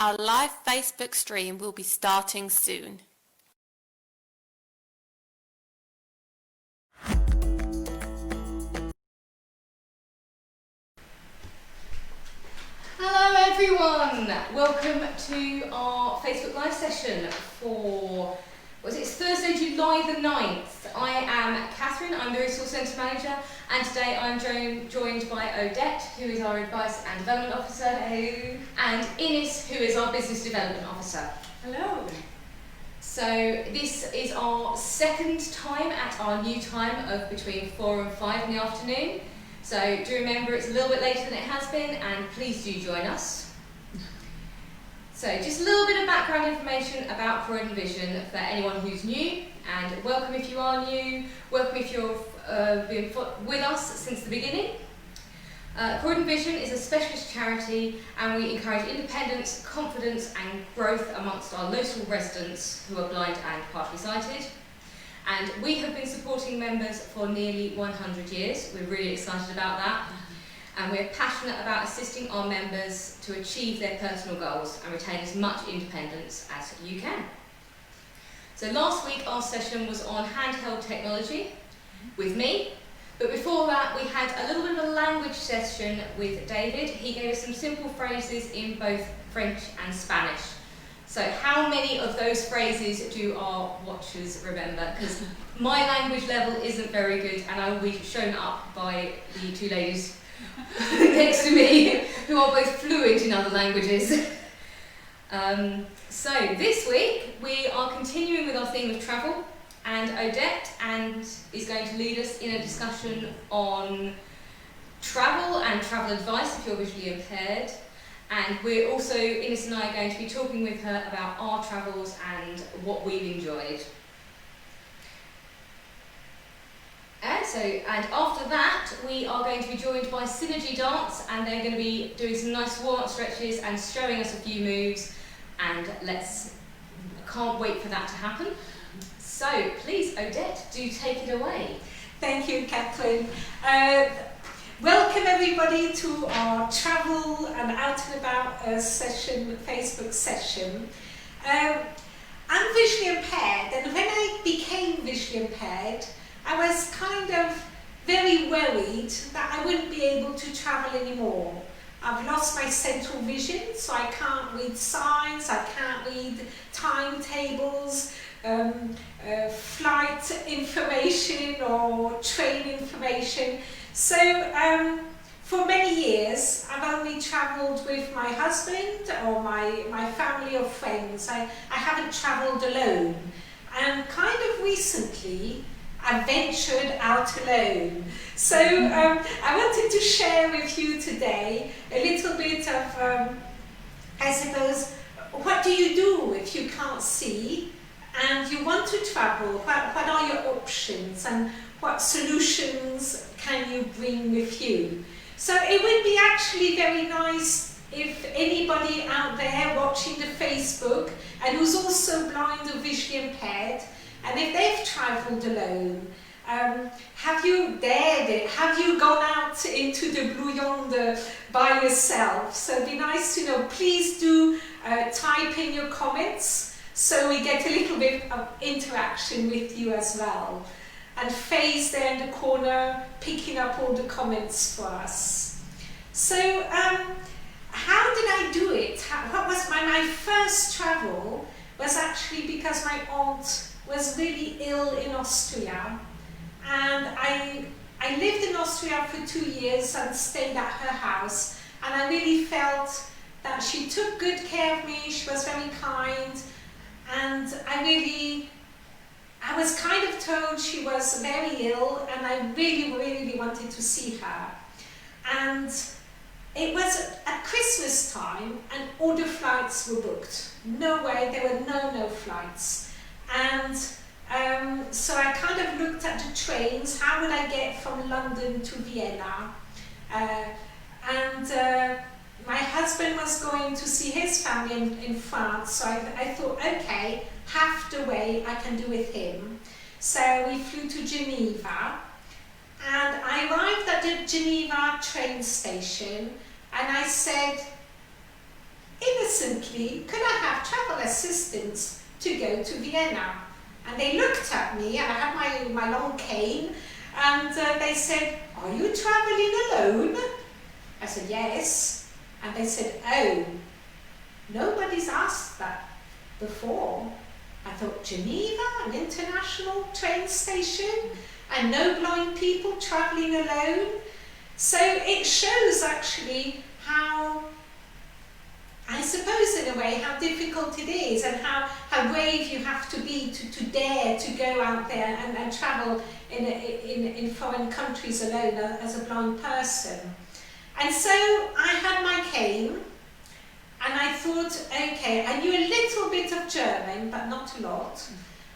Our live Facebook stream will be starting soon. Hello everyone! Welcome to our Facebook Live session for, it's Thursday, July the 9th. I am Catherine, I'm the Resource Centre Manager, and today I'm joined by Odette, who is our Advice and Development Officer. Hello. And Ines, who is our Business Development Officer. Hello. So this is our second time at our new time of between 4 and 5 in the afternoon. So do remember it's a little bit later than it has been, and please do join us. So just a little bit of background information about Croydon Vision for anyone who's new, and welcome if you are new, welcome if you've been with us since the beginning. Croydon Vision is a specialist charity, and we encourage independence, confidence and growth amongst our local residents who are blind and partially sighted. And we have been supporting members for nearly 100 years. We're really excited about that. And we're passionate about assisting our members to achieve their personal goals and retain as much independence as you can. So last week our session was on handheld technology with me. But before that we had a little bit of a language session with David. He gave us some simple phrases in both French and Spanish. So how many of those phrases do our watchers remember? Because my language level isn't very good, and I will be shown up by the two ladies next to me who are both fluent in other languages. So this week we are continuing with our theme of travel, and Odette is going to lead us in a discussion on travel and travel advice if you're visually impaired. And we're also, Ines and I are going to be talking with her about our travels and what we've enjoyed. And after that, we are going to be joined by Synergy Dance, and they're going to be doing some nice warm-up stretches and showing us a few moves. And can't wait for that to happen. So please, Odette, do take it away. Thank you, Catherine. Welcome everybody to our travel and out and about session, Facebook session. I'm visually impaired, and when I became visually impaired, I was kind of very worried that I wouldn't be able to travel anymore. I've lost my central vision, so I can't read signs, I can't read timetables, flight information or train information. So for many years I've only travelled with my husband or my family or friends. I haven't travelled alone, and kind of recently I ventured out alone. So I wanted to share with you today a little bit of, I suppose, what do you do if you can't see and you want to travel? What are your options, and what solutions can you bring with you? So it would be actually very nice if anybody out there watching the Facebook and who's also blind or visually impaired, and if they've travelled alone, have you dared it? Have you gone out into the blue yonder by yourself? So it'd be nice to know. Please do type in your comments so we get a little bit of interaction with you as well. And Faye's there in the corner picking up all the comments for us. So how did I do it? What was my first travel was actually because my aunt was really ill in Austria, and I lived in Austria for 2 years and stayed at her house, and I really felt that she took good care of me. She was very kind, and I was kind of told she was very ill, and I really wanted to see her. And it was at Christmas time, and all the flights were booked. No way, there were no flights. And so I kind of looked at the trains. How would I get from London to Vienna? My husband was going to see his family in France, so I thought, okay, half the way I can do with him. So we flew to Geneva, and I arrived at the Geneva train station, and I said, in a recently, could I have travel assistance to go to Vienna? And they looked at me, and I had my long cane, and they said, are you traveling alone? I said, yes. And they said, oh, nobody's asked that before. I thought, Geneva, an international train station, and no blind people travelling alone. So it shows actually how, I suppose in a way, how difficult it is, and how brave you have to be to dare to go out there and travel in foreign countries alone as a blind person. And so I had my cane, and I thought, okay, I knew a little bit of German, but not a lot,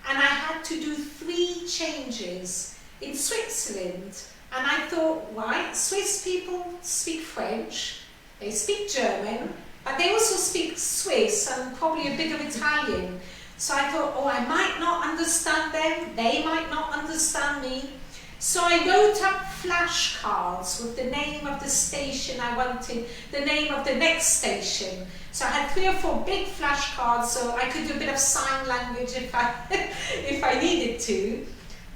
and I had to do 3 changes in Switzerland. And I thought, right, Swiss people speak French, they speak German, but they also speak Swiss and probably a bit of Italian. So I thought, oh, I might not understand them, they might not understand me. So I wrote up flashcards with the name of the station I wanted, the name of the next station. So I had 3 or 4 big flashcards, so I could do a bit of sign language if I needed to.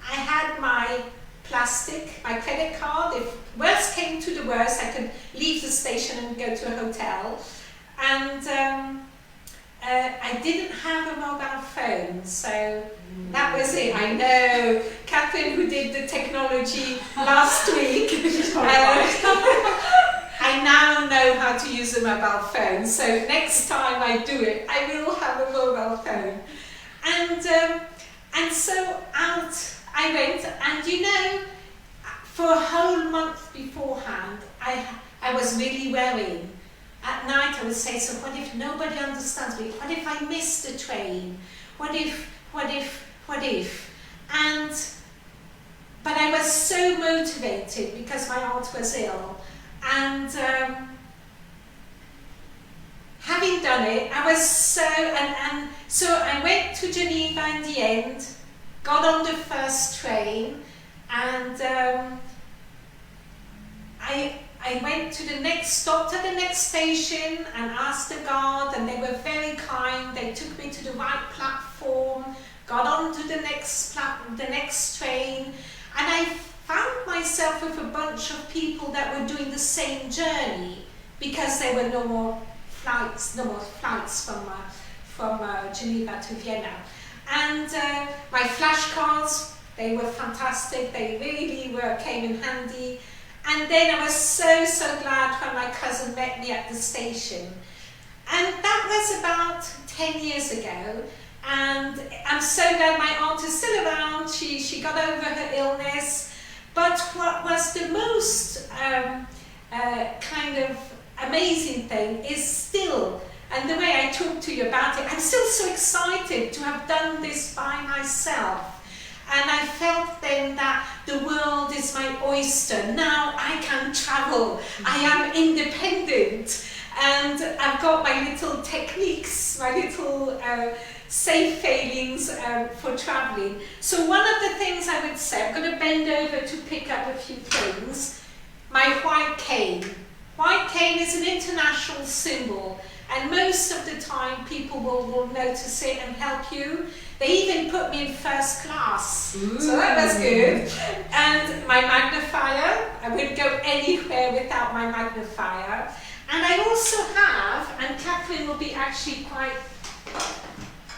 I had my plastic, my credit card. If worst came to the worst, I could leave the station and go to a hotel. And I didn't have a mobile phone, so that was it. I know, Catherine, who did the technology last week, I now know how to use a mobile phone, so next time I do it, I will have a mobile phone. And so out I went, and you know, for a whole month beforehand, I was really worrying. At night I would say, so what if nobody understands me? What if I miss the train? What if? But I was so motivated because my aunt was ill. And having done it, I was so, and so I went to Geneva in the end, got on the first train, and I went to the next, stopped at the next station and asked the guard, and they were very kind. They took me to the right platform, got on to the next train, and I found myself with a bunch of people that were doing the same journey, because there were no more flights from Geneva to Vienna. And my flashcards, they were fantastic. They really came in handy. And then I was so glad when my cousin met me at the station. And that was about 10 years ago. And I'm so glad my aunt is still around. She got over her illness. But what was the most kind of amazing thing is still, and the way I talk to you about it, I'm still so excited to have done this by myself. And I felt then that the world is my oyster. Now I can travel. I am independent. And I've got my little techniques, my little safe failings for traveling. So one of the things I would say, I'm going to bend over to pick up a few things. My white cane. White cane is an international symbol. And most of the time people will notice it and help you. They even put me in first class. Ooh. So that was good. And my magnifier, I wouldn't go anywhere without my magnifier. And I also have, and Catherine will be actually quite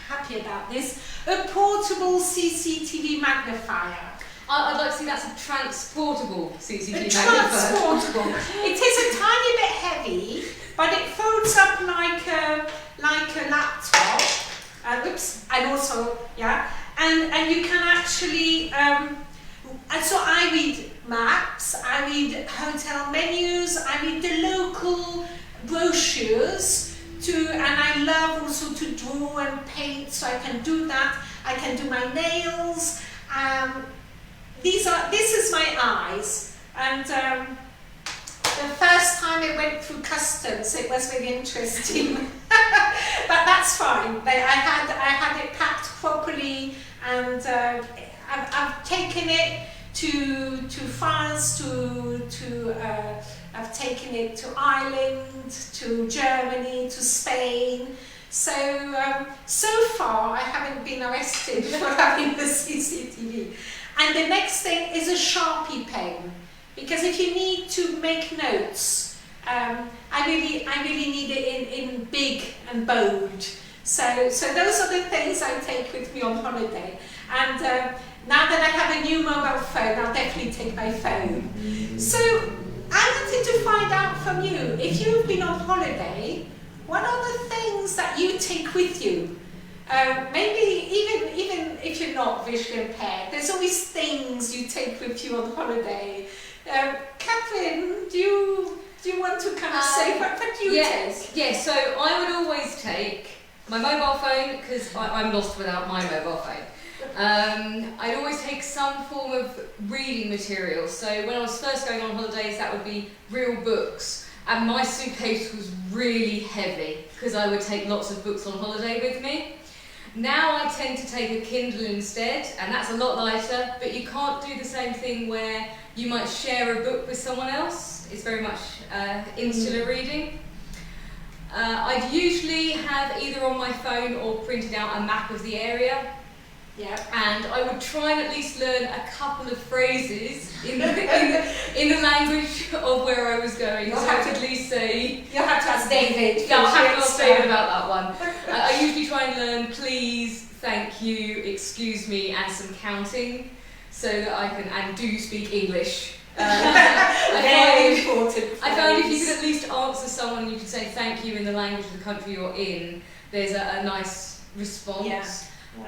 happy about this, a portable CCTV magnifier. I'd like to see that's a transportable CCTV magnifier. Transportable. It is a tiny bit heavy, but it folds up like a laptop. Oops, and also, yeah, and you can actually, and so I read maps, I read hotel menus, I read the local brochures and I love also to draw and paint, so I can do that. I can do my nails. This is my eyes, and the first time it went through customs, it was really interesting, but that's fine. I had it packed properly, and I've taken it to France, to I've taken it to Ireland, to Germany, to Spain. So, so far I haven't been arrested for having the CCTV. And the next thing is a Sharpie pen, because if you need to make notes, I really need it in big and bold. So those are the things I take with me on holiday. And now that I have a new mobile phone, I'll definitely take my phone. So I wanted to find out from you, if you've been on holiday, what are the things that you take with you? Maybe even if you're not visually impaired, there's always things you take with you on holiday. Catherine, do you want to kind of say what do you take? Yes, so I would always take my mobile phone, because I'm lost without my mobile phone. I'd always take some form of reading material. So when I was first going on holidays, that would be real books. And my suitcase was really heavy, because I would take lots of books on holiday with me. Now I tend to take a Kindle instead, and that's a lot lighter, but you can't do the same thing where you might share a book with someone else. It's very much insular reading. I'd usually have either on my phone or printed out a map of the area. Yeah. And I would try and at least learn a couple of phrases in the language of where I was going. You'll so have I could at least say... You'll have to ask David. Yeah, I'll have to ask David about that one. I usually try and learn please, thank you, excuse me, and some counting, so that I can, and do speak English. Very important. I found if you could at least answer someone, you could say thank you in the language of the country you're in, there's a nice response. Yeah.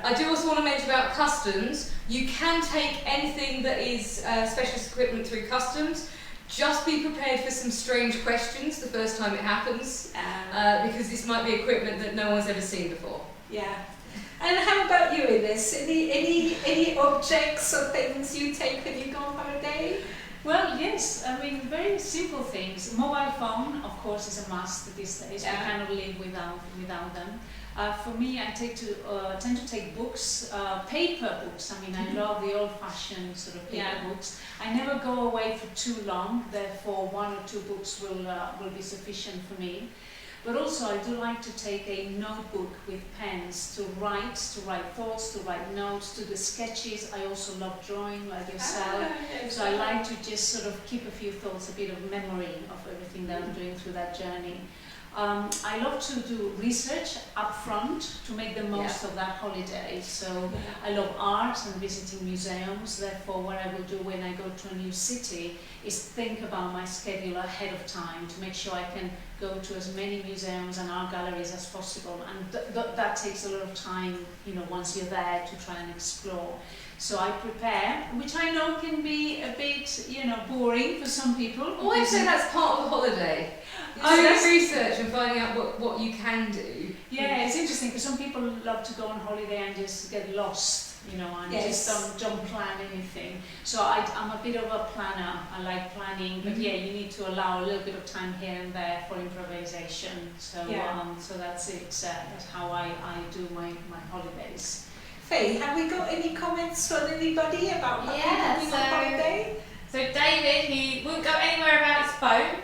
I do also want to mention about customs. You can take anything that is specialist equipment through customs. Just be prepared for some strange questions the first time it happens, because this might be equipment that no one's ever seen before. Yeah. And how about you, Ines? Any objects or things you take when you go on holiday? Well, yes, I mean, very simple things. Mobile phone, of course, is a must these days. Yeah. We cannot live without them. For me, I tend to take books, paper books. I mean, I love the old-fashioned sort of paper books. I never go away for too long, therefore 1 or 2 books will be sufficient for me. But also, I do like to take a notebook with pens to write thoughts, to write notes, to the sketches. I also love drawing, like yourself. So I like to just sort of keep a few thoughts, a bit of memory of everything that I'm doing through that journey. I love to do research up front to make the most of that holiday. So I love art and visiting museums. Therefore, what I will do when I go to a new city is think about my schedule ahead of time to make sure I can go to as many museums and art galleries as possible. And that takes a lot of time, you know, once you're there to try and explore. So I prepare, which I know can be a bit, you know, boring for some people. Oh, I'd say that's part of the holiday. Doing research and finding out what you can do. Yeah, it's interesting because some people love to go on holiday and just get lost, you know, and just don't plan anything. So I'm a bit of a planner. I like planning, but yeah, you need to allow a little bit of time here and there for improvisation. So so that's it. That's how I do my holidays. Faye, have we got any comments from anybody about what people do on holiday? So David, he wouldn't go anywhere without his phone.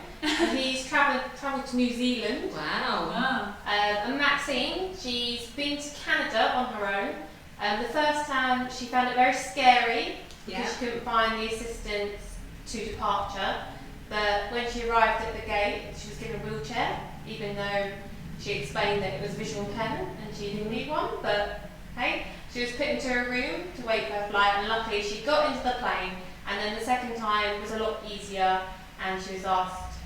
He's travelled to New Zealand. Wow. And Maxine, she's been to Canada on her own. The first time she found it very scary because she couldn't find the assistance to departure. But when she arrived at the gate, she was given a wheelchair, even though she explained that it was visual impairment and she didn't need one. But hey, she was put into a room to wait for her flight, and luckily she got into the plane. And then the second time was a lot easier, and she was asked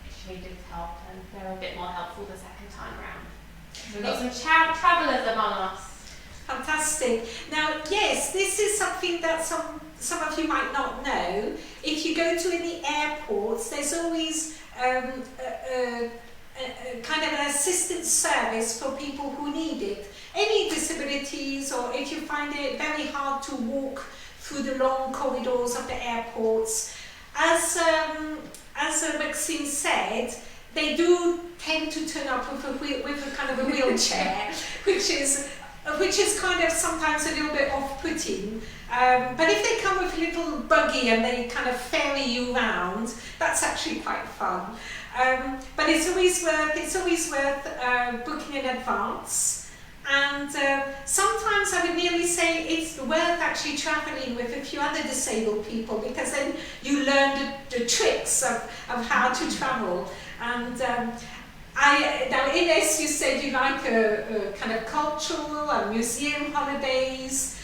if she needed help, and they were a bit more helpful the second time around. We've got some travellers among us. Fantastic. Now, yes, this is something that some of you might not know. If you go to any airports, there's always kind of an assistance service for people who need it. Any disabilities, or if you find it very hard to walk through the long corridors of the airports, as Maxine said, they do tend to turn up with a kind of a wheelchair, which is which is kind of sometimes a little bit off-putting. But if they come with a little buggy and they kind of ferry you around, that's actually quite fun. But it's always worth booking in advance. And sometimes I would nearly say it's worth actually travelling with a few other disabled people, because then you learn the tricks of how to travel. And now Ines, you said you like a kind of cultural and museum holidays.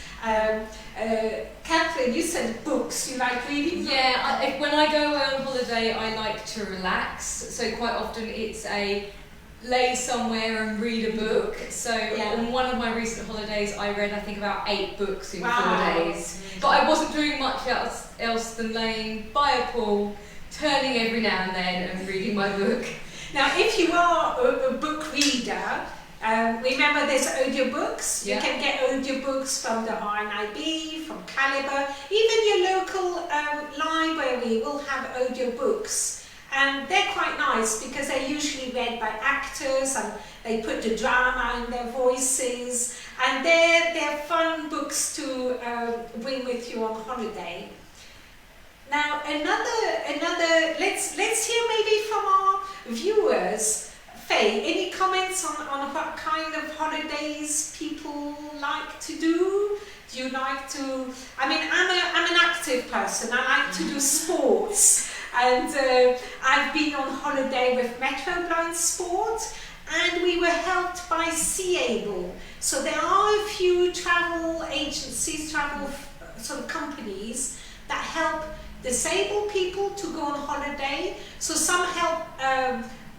Catherine, you said books, you like reading? Yeah, when I go away on holiday I like to relax, so quite often it's lay somewhere and read a book. So on one of my recent holidays I read I think about 8 books in 4 days. But I wasn't doing much else than laying by a pool, turning every now and then and reading my book. Now if you are a book reader, remember there's audiobooks. You can get audiobooks from the RNIB, from Calibre, even your local library will have audiobooks. And they're quite nice because they're usually read by actors and they put the drama in their voices, and they're fun books to bring with you on holiday. Now another let's hear maybe from our viewers. Faye, any comments on what kind of holidays people like to do? Do you like to? I mean, I'm an active person. I like to do sports. And I've been on holiday with Metro Blind Sport, and we were helped by Seeable. So there are a few travel agencies, travel sort of companies that help disabled people to go on holiday. So some help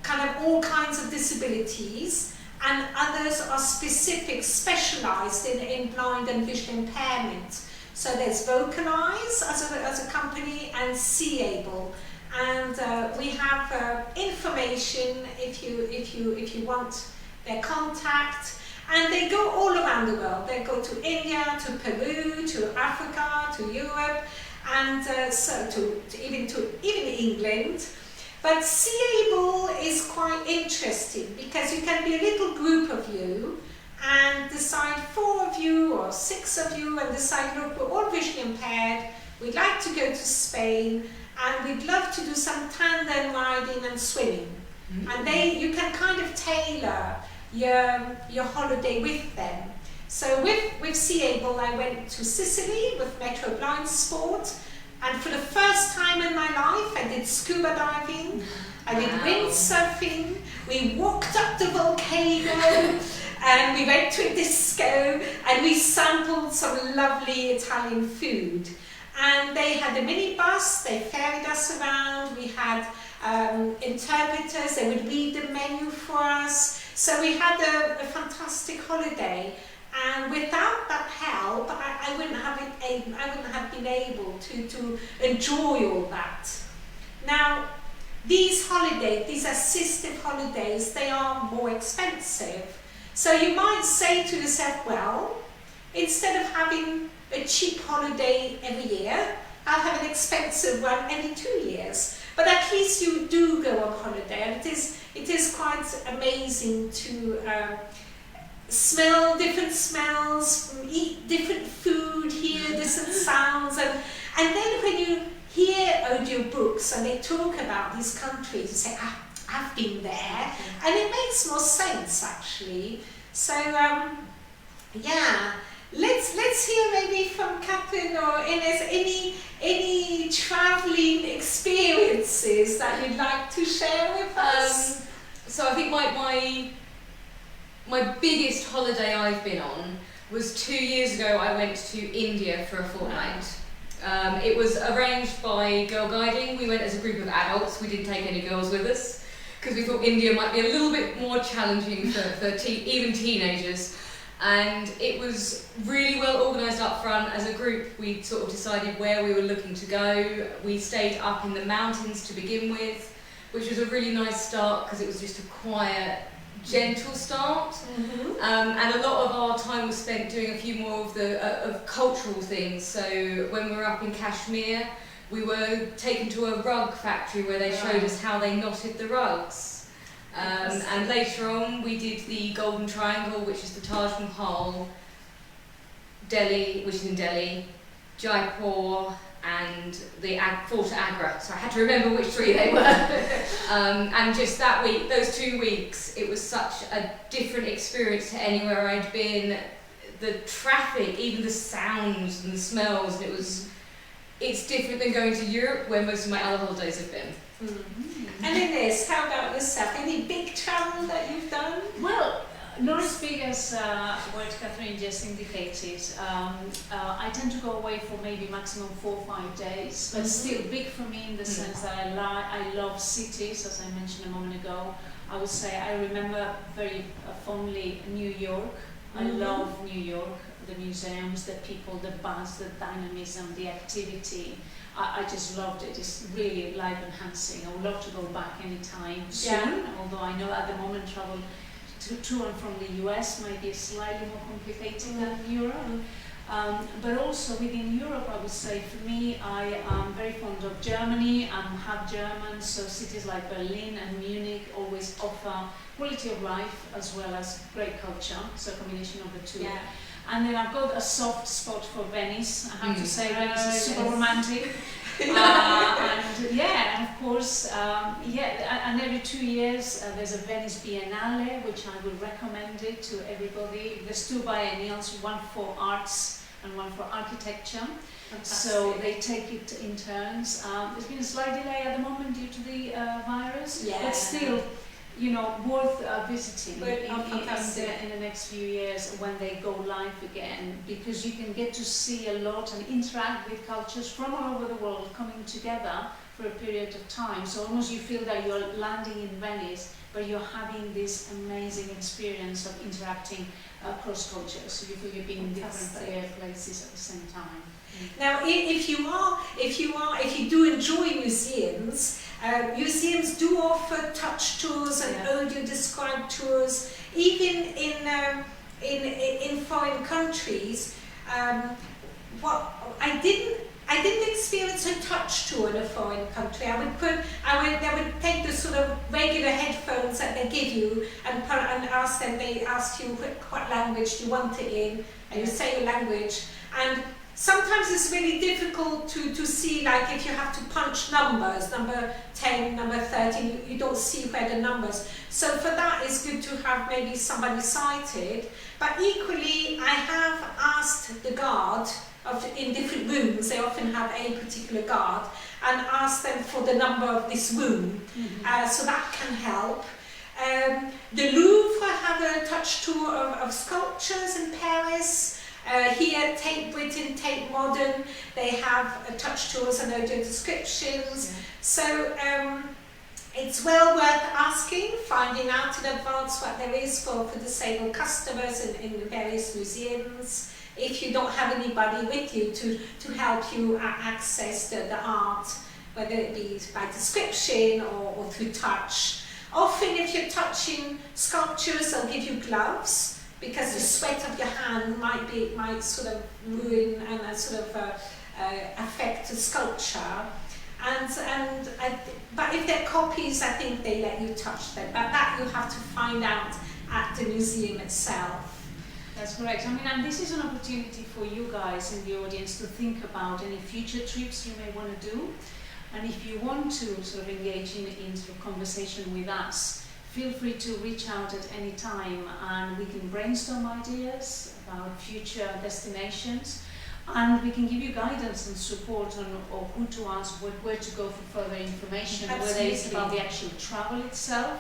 kind of all kinds of disabilities, and others are specialised in blind and visual impairment. So there's Vocalize as a company, and Seeable, and we have information if you want their contact, and they go all around the world. They go to India, to Peru, to Africa, to Europe, and so even England. But Seeable is quite interesting because you can be a little group of you and decide 4 of you or 6 of you and decide, look, we're all visually impaired, we'd like to go to Spain, and we'd love to do some tandem riding and swimming. And you can kind of tailor your holiday with them. So with Seeable I went to Sicily with Metro Blind Sport, and for the first time in my life I did scuba diving, I did windsurfing, we walked up the volcano, and we went to a disco, and we sampled some lovely Italian food. And they had a minibus, they ferried us around, we had interpreters, they would read the menu for us. So we had a fantastic holiday. And without that help, I wouldn't have been able to enjoy all that. Now, these holidays, these assistive holidays, they are more expensive. So you might say to yourself, well, instead of having a cheap holiday every year, I'll have an expensive one every 2 years. But at least you do go on holiday, and it is quite amazing to smell different smells, eat different food, hear different sounds, and then when you hear audiobooks and they talk about these countries, you say, I've been there, and it makes more sense actually. So let's hear maybe from Catherine or Ines any travelling experiences that you'd like to share with us. So I think my biggest holiday I've been on was 2 years ago. I went to India for a fortnight. It was arranged by Girl Guiding. We went as a group of adults. We didn't take any girls with us because we thought India might be a little bit more challenging for even teenagers. And it was really well organised up front. As a group, we sort of decided where we were looking to go. We stayed up in the mountains to begin with, which was a really nice start because it was just a quiet, gentle start. And a lot of our time was spent doing a few more of the cultural things. So when we were up in Kashmir, we were taken to a rug factory where they showed us how they knotted the rugs. And later on we did the Golden Triangle, which is the Taj Mahal, Delhi, which is in Delhi, Jaipur, and the Fort Agra. So I had to remember which three they were. And just that week, those 2 weeks, it was such a different experience to anywhere I'd been. The traffic, even the sounds and the smells, and it's different than going to Europe, where most of my other holidays have been. Mm-hmm. And Ines, how about yourself? Any big travel that you've done? Well, not as big as what Catherine just indicated. I tend to go away for maybe maximum 4 or 5 days, but still big for me in the sense that I love cities, as I mentioned a moment ago. I would say I remember very fondly New York. I love New York, the museums, the people, the buzz, the dynamism, the activity. I just loved it. It's really life enhancing. I would love to go back anytime soon, although I know at the moment travel to and from the US might be slightly more complicated than Europe. But also within Europe, I would say for me, I am very fond of Germany. I'm half German, so cities like Berlin and Munich always offer quality of life as well as great culture, so a combination of the two. And then I've got a soft spot for Venice. I have to say, Venice is super romantic. And of course, and every 2 years there's a Venice Biennale, which I would recommend it to everybody. There's 2 biennials, one for arts and one for architecture. Fantastic. So they take it in turns. There's been a slight delay at the moment due to the virus, but still, worth visiting in the next few years when they go live again, because you can get to see a lot and interact with cultures from all over the world coming together for a period of time. So almost you feel that you're landing in Venice, but you're having this amazing experience of interacting across cultures. So you feel you've been in different places at the same time. Now, if you do enjoy museums, museums do offer touch tours and audio described tours, even in foreign countries. What I didn't experience a touch tour in a foreign country. I would take the sort of regular headphones that they give you and ask them. They ask you what language do you want it in, and you say your language. And sometimes it's really difficult to see, like if you have to punch numbers, number 10, number 13, you don't see where the numbers. So for that, it's good to have maybe somebody sighted. But equally, I have asked the guard in different rooms, they often have a particular guard, and ask them for the number of this room, so that can help. The Louvre have a touch tour of sculptures in Paris. Here, Tate Britain, Tate Modern, they have touch tours and audio descriptions. So it's well worth asking, finding out in advance what there is for disabled customers in the various museums. If you don't have anybody with you to help you access the art, whether it be by description or through touch. Often if you're touching sculptures, they'll give you gloves, because the sweat of your hand might sort of ruin and sort of affect the sculpture. But if they're copies, I think they let you touch them. But that you have to find out at the museum itself. That's correct. I mean, and this is an opportunity for you guys in the audience to think about any future trips you may want to do. And if you want to sort of engage in sort of conversation with us, feel free to reach out at any time, and we can brainstorm ideas about future destinations, and we can give you guidance and support on who to ask, where to go for further information, whether it's about the actual travel itself,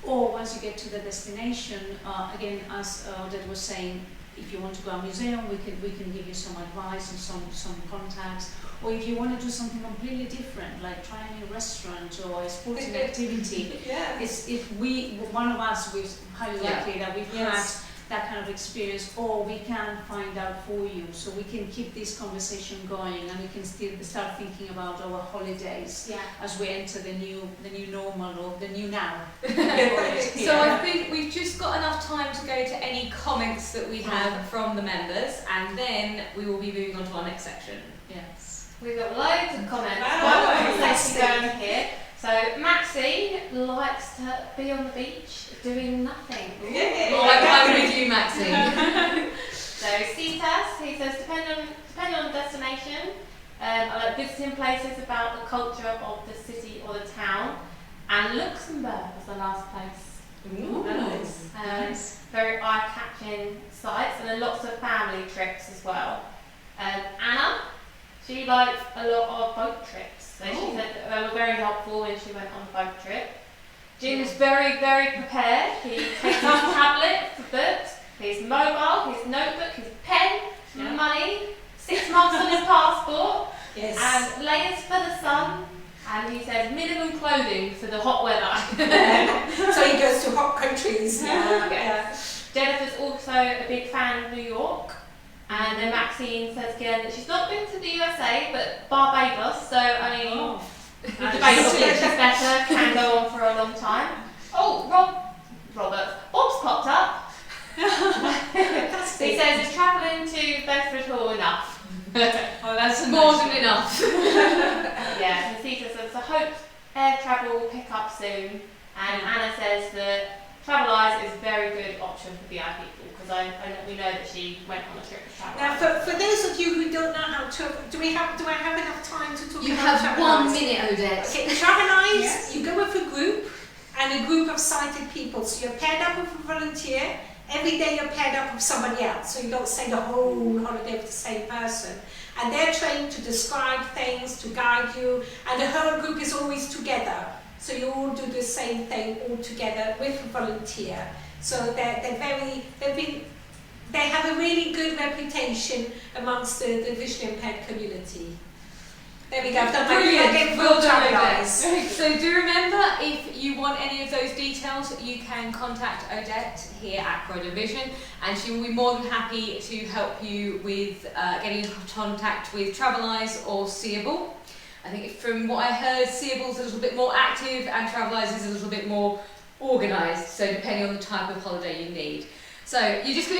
or once you get to the destination, again, as Odette was saying, if you want to go to a museum, we can give you some advice and some contacts. Or if you want to do something completely different, like try a new restaurant or a sporting activity, one of us, we're highly likely that we've had that kind of experience, or we can find out for you, so we can keep this conversation going, and we can still start thinking about our holidays as we enter the new normal, or the new now. So I think we've just got enough time to go to any comments that we have from the members, and then we will be moving on to our next section. Yes. We've got loads of comments. One conversation going here. So Maxie likes to be on the beach doing nothing. I'm with you, Maxie. So Cetas, he says, depending on the destination, I like visiting places about the culture of the city or the town, and Luxembourg was the last place. Ooh, Nice. Very eye-catching sights, and then lots of family trips as well. Anna, she likes a lot of boat trips, so she said that they were very helpful when she went on a boat trip. Jim's very, very prepared. He takes his tablet for books, his mobile, his notebook, his pen, money, 6 months on his passport, and layers for the sun. And he says minimum clothing for the hot weather. So he goes to hot countries. Jennifer's also a big fan of New York. And then Maxine says again that she's not been to the USA, but Barbados. So, I mean, Barbados is better, can go on for a long time. Oh, Bob's popped up. He says he's travelling to Bedford Hall enough. Oh, that's more than enough. Yeah, and Ceta says, I hope air travel will pick up soon. And Anna says that Traveleyes is a very good option for VI people, because we know that she went on a trip with Traveleyes. Now, for those of you who don't know how to, do I have enough time to talk You about have Traveleyes? 1 minute, Odette. Okay, Traveleyes, you go with a group, and a group of sighted people. So you're paired up with a volunteer. Every day you're paired up with somebody else, so you don't stay the whole holiday with the same person. And they're trained to describe things, to guide you, and the whole group is always together. So you all do the same thing all together with a volunteer. So they have a really good reputation amongst the visually impaired community. There we go. Brilliant. Well done, Odette. Traveleyes. So do remember, if you want any of those details, you can contact Odette here at Croydon Vision, and she will be more than happy to help you with getting in contact with Traveleyes or Seeable. I think from what I heard, Seeable's a little bit more active and Traveleyes is a little bit more organised, so depending on the type of holiday you need. So you're just going to